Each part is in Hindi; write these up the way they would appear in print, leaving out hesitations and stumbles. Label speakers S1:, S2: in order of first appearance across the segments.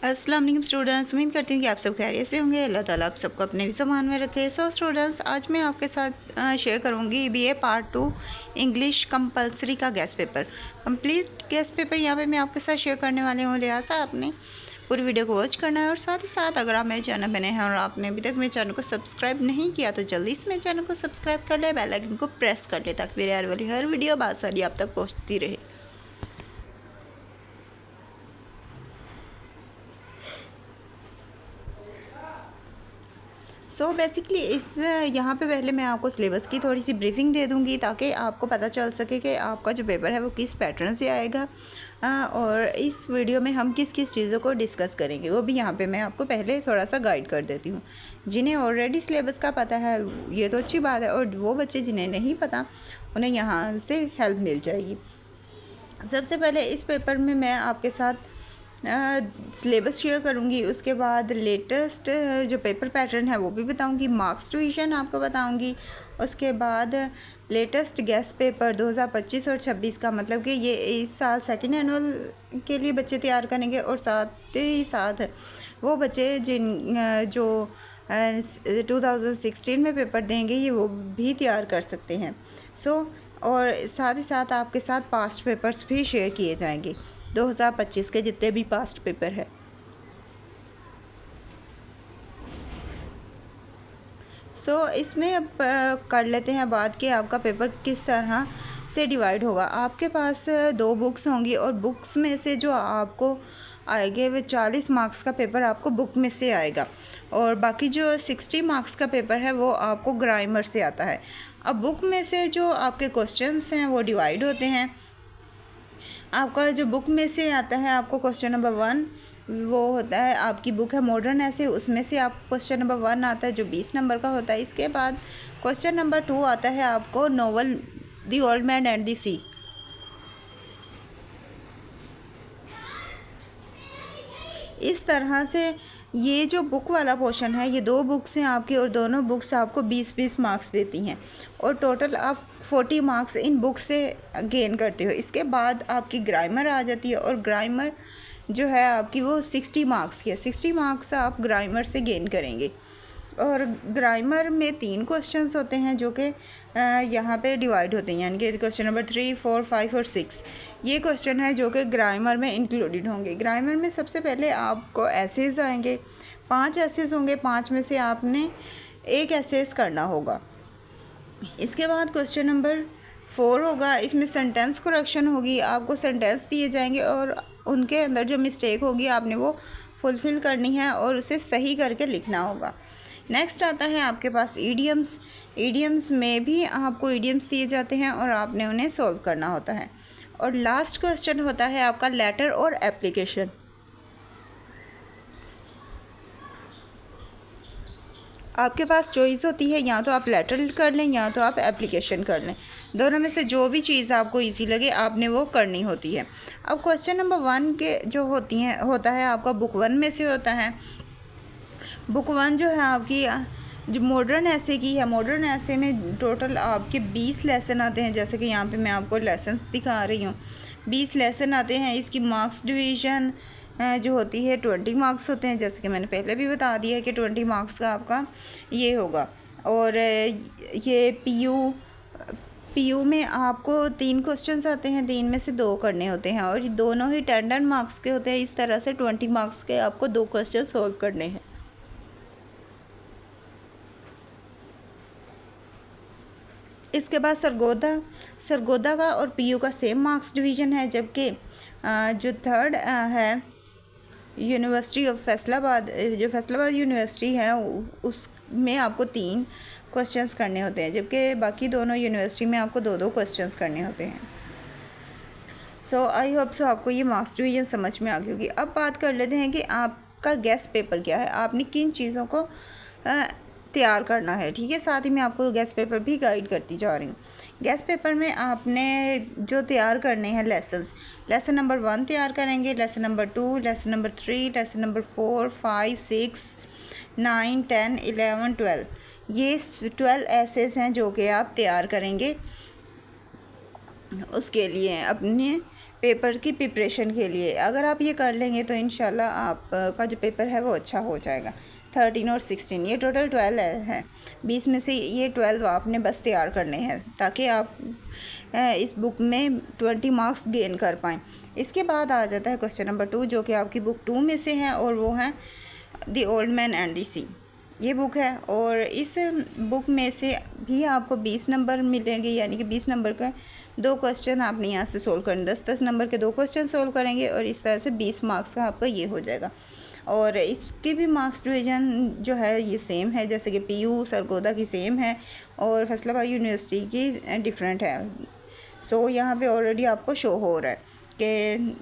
S1: अस्सलाम वालेकुम स्टूडेंट्स, उम्मीद करती हूँ कि आप सब खैरियत से होंगे। अल्लाह ताला आप सबको अपने भी ज़मान में रखे। सो स्टूडेंट्स, आज मैं आपके साथ शेयर करूँगी बीए पार्ट 2 इंग्लिश कंपलसरी का guest paper. Complete guest paper यहाँ पे मैं आपके साथ शेयर करने वाली हूँ, लिहाजा आपने पूरी वीडियो को वॉच करना है। और साथ ही साथ अगर आप मेरे चैनल बने हैं और आपने अभी तक मेरे चैनल को सब्सक्राइब नहीं किया तो जल्दी से मेरे चैनल को सब्सक्राइब कर ले, बेल आइकन को प्रेस कर ले ताकि मेरे आने वाली हर वीडियो बासानी आप तक पहुँचती रहे। बेसिकली इस यहाँ पे पहले मैं आपको सिलेबस की थोड़ी सी ब्रीफिंग दे दूँगी ताकि आपको पता चल सके कि आपका जो पेपर है वो किस पैटर्न से आएगा। और इस वीडियो में हम किस किस चीज़ों को डिस्कस करेंगे वो भी यहाँ पे मैं आपको पहले थोड़ा सा गाइड कर देती हूँ। जिन्हें ऑलरेडी सिलेबस का पता है ये तो अच्छी बात है, और वो बच्चे जिन्हें नहीं पता उन्हें यहाँ से हेल्प मिल जाएगी। सबसे पहले इस पेपर में मैं आपके साथ सिलेबस शेयर करूँगी, उसके बाद लेटेस्ट जो पेपर पैटर्न है वो भी बताऊँगी, मार्क्स डिवीज़न आपको बताऊँगी, उसके बाद लेटेस्ट गेस्ट पेपर 2025 और 26 का, मतलब कि ये इस साल सेकेंड एनुअल के लिए बच्चे तैयार करेंगे, और साथ ही साथ वो बच्चे जो 2016 में पेपर देंगे ये वो भी तैयार कर सकते हैं। और साथ ही साथ आपके साथ पास्ट पेपर्स भी शेयर किए जाएंगे, 2025 के जितने भी पास्ट पेपर है। इसमें अब कर लेते हैं बात कि आपका पेपर किस तरह से डिवाइड होगा। आपके पास 2 बुक्स होंगी, और बुक्स में से जो आपको आएंगे वो 40 मार्क्स का पेपर आपको बुक में से आएगा, और बाकी जो 60 मार्क्स का पेपर है वो आपको ग्रामर से आता है। अब बुक में से जो आपके क्वेश्चंस हैं वो डिवाइड होते हैं। आपका जो बुक में से आता है आपको क्वेश्चन नंबर 1 वो होता है, आपकी बुक है मॉडर्न ऐसे, उसमें से आप क्वेश्चन नंबर 1 आता है जो 20 नंबर का होता है। इसके बाद क्वेश्चन नंबर 2 आता है आपको novel the old man and the sea. इस तरह से ये जो बुक वाला पोर्शन है, ये 2 बुक्स हैं आपकी, और दोनों बुक्स आपको 20-20 मार्क्स देती हैं, और टोटल आप 40 मार्क्स इन बुक से गेन करते हो। इसके बाद आपकी ग्रामर आ जाती है, और ग्रामर जो है आपकी वो 60 मार्क्स की है। 60 मार्क्स आप ग्रामर से गेन करेंगे, और ग्रामर में 3 क्वेश्चंस होते हैं जो कि यहाँ पे डिवाइड होते हैं, यानी कि क्वेश्चन नंबर 3, 4, 5 और 6 ये क्वेश्चन है जो कि ग्रामर में इंक्लूडेड होंगे। ग्रामर में सबसे पहले आपको एसेज आएंगे, 5 एसेज होंगे, 5 में से आपने 1 एसेज करना होगा। इसके बाद क्वेश्चन नंबर 4 होगा, इसमें सेंटेंस करेक्शन होगी, आपको सेंटेंस दिए जाएंगे और उनके अंदर जो मिस्टेक होगी आपने वो फुलफ़िल करनी है और उसे सही करके लिखना होगा। नेक्स्ट आता है आपके पास ईडियम्स। ईडियम्स में भी आपको ईडियम्स दिए जाते हैं और आपने उन्हें सॉल्व करना होता है। और लास्ट क्वेश्चन होता है आपका लेटर और एप्लीकेशन। आपके पास चॉइस होती है, या तो आप लेटर कर लें या तो आप एप्लीकेशन कर लें, दोनों में से जो भी चीज़ आपको इजी लगे आपने वो करनी होती है। अब क्वेश्चन नंबर 1 के जो होता है आपका बुक 1 में से होता है। बुक 1 जो है आपकी जो मॉडर्न ऐसे की है, मॉडर्न ऐसे में टोटल आपके 20 लेसन आते हैं, जैसे कि यहाँ पे मैं आपको लेसन दिखा रही हूँ। 20 लेसन आते हैं। इसकी मार्क्स डिवीज़न जो होती है 20 मार्क्स होते हैं, जैसे कि मैंने पहले भी बता दिया है कि 20 मार्क्स का आपका ये होगा। और ये पीयू में आपको 3 क्वेश्चंस आते हैं, 3 में से 2 करने होते हैं, और दोनों ही 10 मार्क्स के होते हैं। इस तरह से 20 मार्क्स के आपको 2 क्वेश्चन सॉल्व करने हैं। इसके बाद सरगोदा का और पीयू का सेम मार्क्स डिवीज़न है, जबकि जो थर्ड है यूनिवर्सिटी ऑफ फैसलाबाद, जो फैसलाबाद यूनिवर्सिटी है उसमें आपको 3 क्वेश्चंस करने होते हैं, जबकि बाकी दोनों यूनिवर्सिटी में आपको 2-2 क्वेश्चंस करने होते हैं। आई होप आपको ये मार्क्स डिवीज़न समझ में आ गई होगी। अब बात कर लेते हैं कि आपका गेस्ट पेपर क्या है, आपने किन चीज़ों को तैयार करना है। ठीक है, साथ ही मैं आपको गेस्ट पेपर भी गाइड करती जा रही हूँ। गेस्ट पेपर में आपने जो तैयार करने हैं लेसन नंबर 1 तैयार करेंगे, lesson number 2, lesson number 3, lesson number 4, 5, 6, 9, 10, 11, 12 ये 12 एसेस हैं जो कि आप तैयार करेंगे। उसके लिए अपने पेपर की प्रिपरेशन के लिए। अगर आप ये कर लेंगे तो इंशाल्लाह आपका जो पेपर है वो अच्छा हो जाएगा। 13 और 16 ये टोटल 12 है। 20 में से ये 12 आपने बस तैयार करने हैं ताकि आप इस बुक में 20 मार्क्स गेन कर पाएँ। इसके बाद आ जाता है क्वेश्चन नंबर 2, जो कि आपकी बुक 2 में से है, और वो है the old man and the sea. ये बुक है और इस बुक में से भी आपको 20 नंबर मिलेंगे, यानी कि 20 नंबर का 2 क्वेश्चन आपने यहाँ से सोल्व करने, 10-10 नंबर के 2 क्वेश्चन सोल्व करेंगे और इस तरह से 20 मार्क्स का आपका ये हो जाएगा। और इसकी भी मार्क्स डिवीज़न जो है ये सेम है, जैसे कि PU सरगोदा की सेम है और फैसलाबाद यूनिवर्सिटी की डिफरेंट है। सो यहाँ पे ऑलरेडी आपको शो हो रहा है कि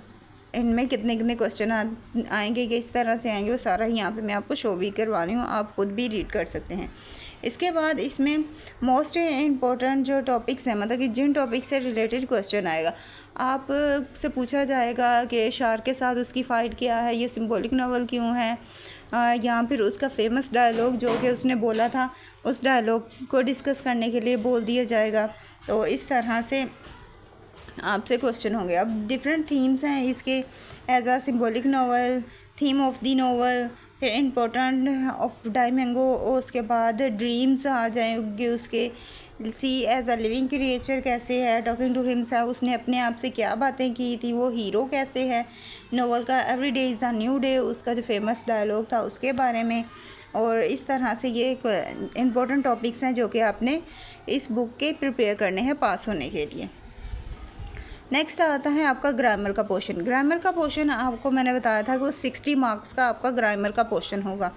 S1: इनमें कितने कितने क्वेश्चन आएंगे, किस तरह से आएंगे, वो सारा यहाँ पे मैं आपको शो भी करवा रही हूँ, आप खुद भी रीड कर सकते हैं। इसके बाद इसमें मोस्ट इम्पोर्टेंट जो टॉपिक्स हैं, मतलब कि जिन टॉपिक से रिलेटेड क्वेश्चन आएगा, आप से पूछा जाएगा कि शार्क के साथ उसकी फ़ाइट क्या है, ये सिंबॉलिक नावल क्यों है, या फिर उसका फेमस डायलॉग जो कि उसने बोला था, उस डायलॉग को डिस्कस करने के लिए बोल दिया जाएगा। तो इस तरह से आपसे क्वेश्चन होंगे। अब डिफरेंट थीम्स हैं इसके, as a symbolic novel, theme of the novel, फिर इम्पोर्टेंट ऑफ डायमंगो, और उसके बाद ड्रीम्स आ जाएंगे उसके, sea as a living creature कैसे है, टॉकिंग टू हिमसेल्फ, उसने अपने आप से क्या बातें की थी, वो हीरो कैसे है नावल का, every day is a new day, उसका जो फेमस डायलॉग था उसके बारे में। और इस तरह से ये इम्पोर्टेंट टॉपिक्स हैं जो कि आपने इस बुक के प्रिपेयर करने हैं पास होने के लिए। नेक्स्ट आता है आपका ग्रामर का पोर्शन। ग्रामर का पोर्शन आपको मैंने बताया था कि वो 60 मार्क्स का आपका ग्रामर का पोर्शन होगा,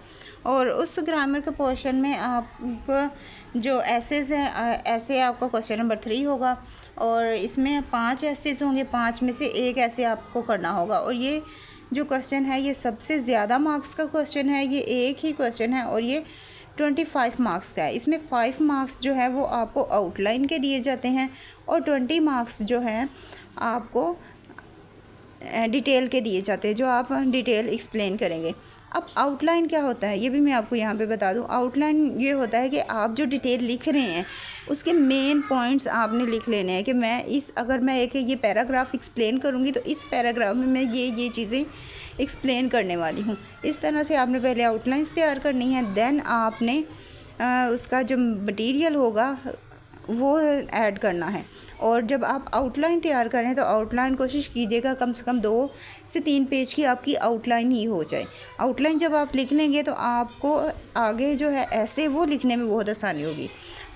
S1: और उस ग्रामर के पोर्शन में आपका जो एसेज हैं, ऐसे आपका क्वेश्चन नंबर 3 होगा, और इसमें 5 एसेज होंगे, 5 में से 1 ऐसे आपको करना होगा। और ये जो क्वेश्चन है ये सबसे ज़्यादा मार्क्स का क्वेश्चन है, ये एक ही क्वेश्चन है और ये 25 मार्क्स का है। इसमें 5 मार्क्स जो है वो आपको आउटलाइन के दिए जाते हैं और 20 मार्क्स जो है आपको डिटेल के दिए जाते हैं, जो आप डिटेल एक्सप्लेन करेंगे। अब आउटलाइन क्या होता है ये भी मैं आपको यहाँ पे बता दूँ। आउटलाइन ये होता है कि आप जो डिटेल लिख रहे हैं उसके मेन पॉइंट्स आपने लिख लेने हैं कि मैं अगर मैं एक ये पैराग्राफ एक्सप्लेन करूँगी तो इस पैराग्राफ में मैं ये चीज़ें एक्सप्लेन करने वाली हूँ। इस तरह से आपने पहले आउटलाइंस तैयार करनी है, देन आपने उसका जो मटीरियल होगा वो ऐड करना है। और जब आप आउटलाइन तैयार करें तो आउटलाइन कोशिश कीजिएगा कम से कम 2 से 3 पेज की आपकी आउटलाइन ही हो जाए। आउटलाइन जब आप लिख लेंगे तो आपको आगे जो है ऐसे वो लिखने में बहुत आसानी होगी,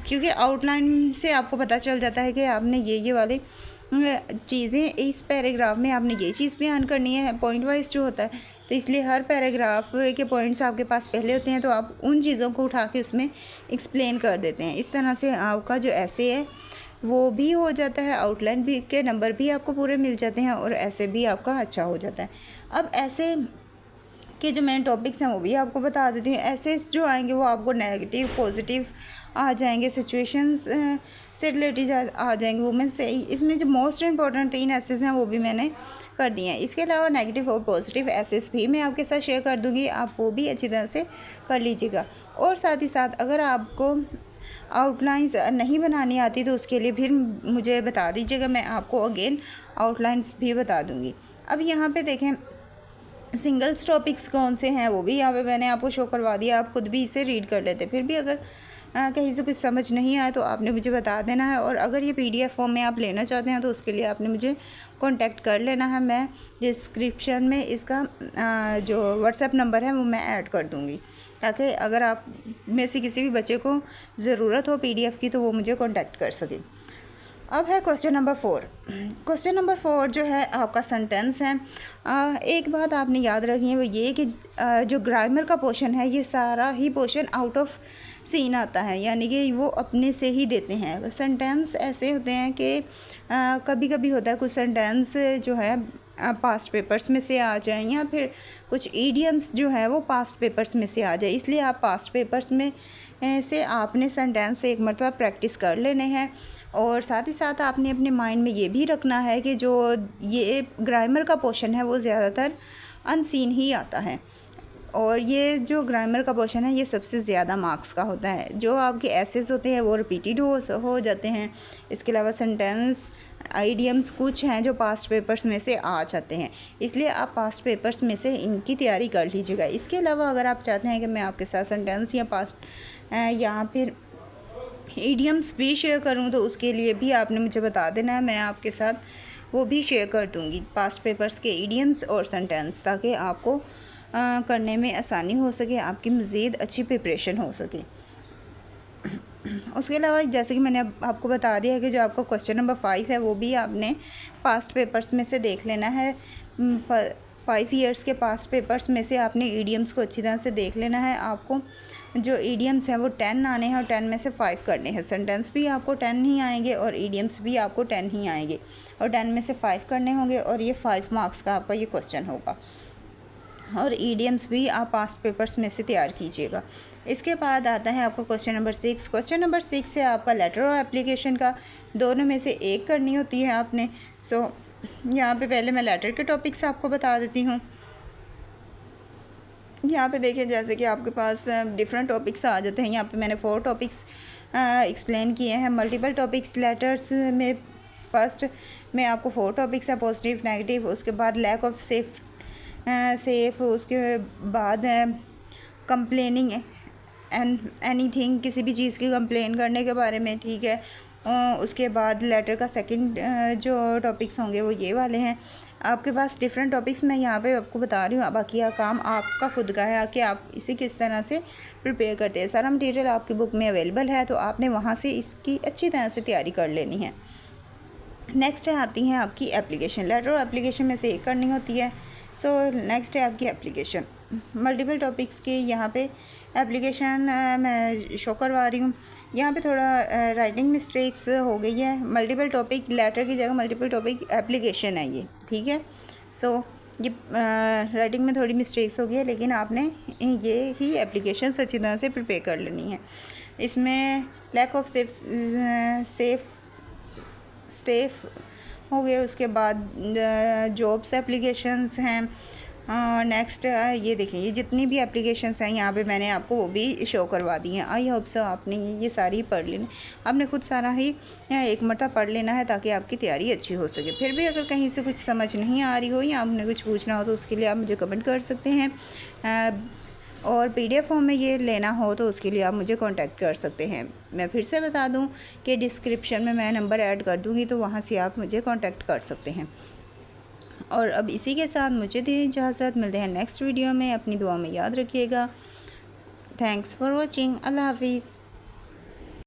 S1: क्योंकि आउटलाइन से आपको पता चल जाता है कि आपने ये वाले चीज़ें इस पैराग्राफ में आपने ये चीज़ बयान करनी है, पॉइंट वाइज जो होता है। तो इसलिए हर पैराग्राफ के पॉइंट्स आपके पास पहले होते हैं, तो आप उन चीज़ों को उठा के उसमें एक्सप्लेन कर देते हैं। इस तरह से आपका जो ऐसे है वो भी हो जाता है, आउटलाइन भी के नंबर भी आपको पूरे मिल जाते हैं और ऐसे भी आपका अच्छा हो जाता है। अब ऐसे के जो मेन टॉपिक्स हैं वो भी आपको बता देती हूँ। ऐसे जो आएंगे वो आपको नेगेटिव पॉजिटिव आ जाएंगे, सिचुएशंस से रिलेटेड आ जाएंगे, वुमेन से। इसमें जो मोस्ट इंपॉर्टेंट 3 एसेस हैं वो भी मैंने कर दिए हैं। इसके अलावा नेगेटिव और पॉजिटिव एसेस भी मैं आपके साथ शेयर कर दूँगी, आप वो भी अच्छी तरह से कर लीजिएगा। और साथ ही साथ अगर आपको आउटलाइंस नहीं बनानी आती तो उसके लिए फिर मुझे बता दीजिएगा, मैं आपको अगेन आउटलाइंस भी बता दूँगी। अब यहाँ पे देखें सिंगल्स टॉपिक्स कौन से हैं वो भी यहाँ पे मैंने आपको शो करवा दिया, आप खुद भी इसे रीड कर लेते। फिर भी अगर कहीं से कुछ समझ नहीं आए तो आपने मुझे बता देना है। और अगर ये PDF फॉर्म में आप लेना चाहते हैं तो उसके लिए आपने मुझे कांटेक्ट कर लेना है। मैं डिस्क्रिप्शन में इसका जो WhatsApp नंबर है वो मैं ऐड कर दूँगी, ताकि अगर आप में से किसी भी बच्चे को ज़रूरत हो PDF की तो वो मुझे कांटेक्ट कर सके। अब है क्वेश्चन नंबर 4। क्वेश्चन नंबर 4 जो है आपका सेंटेंस है। एक बात आपने याद रखनी है वो ये कि जो ग्रामर का पोर्शन है ये सारा ही पोर्शन आउट ऑफ सीन आता है, यानी कि वो अपने से ही देते हैं। सेंटेंस ऐसे होते हैं कि कभी कभी होता है कुछ सेंटेंस जो है पास्ट पेपर्स में से आ जाए, या फिर कुछ ईडियम्स जो है वो पास्ट पेपर्स में से आ जाए। इसलिए आप पास्ट पेपर्स में से आपने सेंटेंस एक मरतबा प्रैक्टिस कर लेने हैं। और साथ ही साथ आपने अपने माइंड में ये भी रखना है कि जो ये ग्रामर का पोर्शन है वो ज़्यादातर अनसीन ही आता है। और ये जो ग्रामर का पोर्शन है ये सबसे ज़्यादा मार्क्स का होता है। जो आपके एसेस होते हैं वो रिपीटेड हो जाते हैं। इसके अलावा सेंटेंस आइडियम्स कुछ हैं जो पास्ट पेपर्स में से आ जाते हैं, इसलिए आप पास्ट पेपर्स में से इनकी तैयारी कर लीजिएगा। इसके अलावा अगर आप चाहते हैं कि मैं आपके साथ सेंटेंस या पास्ट या फिर इडियम्स भी शेयर करूं तो उसके लिए भी आपने मुझे बता देना है, मैं आपके साथ वो भी शेयर कर दूंगी पास्ट पेपर्स के इडियम्स और सेंटेंस, ताकि आपको करने में आसानी हो सके, आपकी मज़ीद अच्छी प्रिपरेशन हो सके। उसके अलावा जैसे कि मैंने आपको बता दिया है कि जो आपका क्वेश्चन नंबर 5 है वो भी आपने पास्ट पेपर्स में से देख लेना है। 5 ईयर्स के पास्ट पेपर्स में से आपने ईडियम्स को अच्छी तरह से देख लेना है। आपको जो ईडियम्स हैं वो 10 आने हैं और 10 में से 5 करने हैं। सेंटेंस भी आपको 10 ही आएंगे और ईडियम्स भी आपको 10 ही आएंगे और 10 में से 5 करने होंगे और ये 5 मार्क्स का आपका ये क्वेश्चन होगा। और ईडियम्स भी आप पास्ट पेपर्स में से तैयार कीजिएगा। इसके बाद आता है आपका क्वेश्चन नंबर 6। क्वेश्चन नंबर 6 से आपका लेटर और एप्लीकेशन का दोनों में से एक करनी होती है आपने। यहाँ पे पहले मैं लेटर के टॉपिक्स आपको बता देती हूँ। यहाँ पे देखिए जैसे कि आपके पास डिफरेंट टॉपिक्स आ जाते हैं। यहाँ पे मैंने 4 टॉपिक्स एक्सप्लेन किए हैं। मल्टीपल टॉपिक्स लेटर्स में फर्स्ट में आपको 4 टॉपिक्स हैं, पॉजिटिव, नेगेटिव, उसके बाद लैक ऑफ सेफ, उसके बाद कंप्लेनिंग एंड एनीथिंग, किसी भी चीज़ की कंप्लेन करने के बारे में, ठीक है। उसके बाद लेटर का सेकंड जो टॉपिक्स होंगे वो ये वाले हैं। आपके पास डिफरेंट टॉपिक्स मैं यहाँ पे आपको बता रही हूँ, बाकी यह काम आपका खुद का है कि आप इसे किस तरह से प्रिपेयर करते हैं। सारा मटीरियल आपकी बुक में अवेलेबल है, तो आपने वहाँ से इसकी अच्छी तरह से तैयारी कर लेनी है। नेक्स्ट आती है आपकी एप्लीकेशन। लेटर और एप्लीकेशन में से एक करनी होती है। नेक्स्ट है आपकी एप्लीकेशन। मल्टीपल टॉपिक्स की यहाँ पे एप्लीकेशन मैं शो करवा रही हूँ। यहाँ पे थोड़ा राइटिंग मिस्टेक्स हो गई है। मल्टीपल टॉपिक लेटर की जगह मल्टीपल टॉपिक एप्लीकेशन है ये, ठीक है। ये राइटिंग में थोड़ी मिस्टेक्स हो गई है, लेकिन आपने ये ही एप्लीकेशन अच्छी तरह से प्रिपेयर कर लेनी है। इसमें लैक ऑफ सेफ हो गए। उसके बाद जॉब्स एप्लीकेशंस हैं। नेक्स्ट ये देखिए, ये जितनी भी एप्लीकेशंस हैं यहाँ पे मैंने आपको वो भी शो करवा दी हैं। आई होप सो आपने ये सारी पढ़ लेना। आपने खुद सारा ही एक मरतबा पढ़ लेना है ताकि आपकी तैयारी अच्छी हो सके। फिर भी अगर कहीं से कुछ समझ नहीं आ रही हो या आपने कुछ पूछना हो तो उसके लिए आप मुझे कमेंट कर सकते हैं। और PDF फॉर्म में ये लेना हो तो उसके लिए आप मुझे कांटेक्ट कर सकते हैं। मैं फिर से बता दूं कि डिस्क्रिप्शन में मैं नंबर ऐड कर दूंगी, तो वहाँ से आप मुझे कांटेक्ट कर सकते हैं। और अब इसी के साथ मुझे दें इजाज़त। मिलते हैं नेक्स्ट वीडियो में। अपनी दुआ में याद रखिएगा। Thanks for watching. अल्लाह हाफिज़।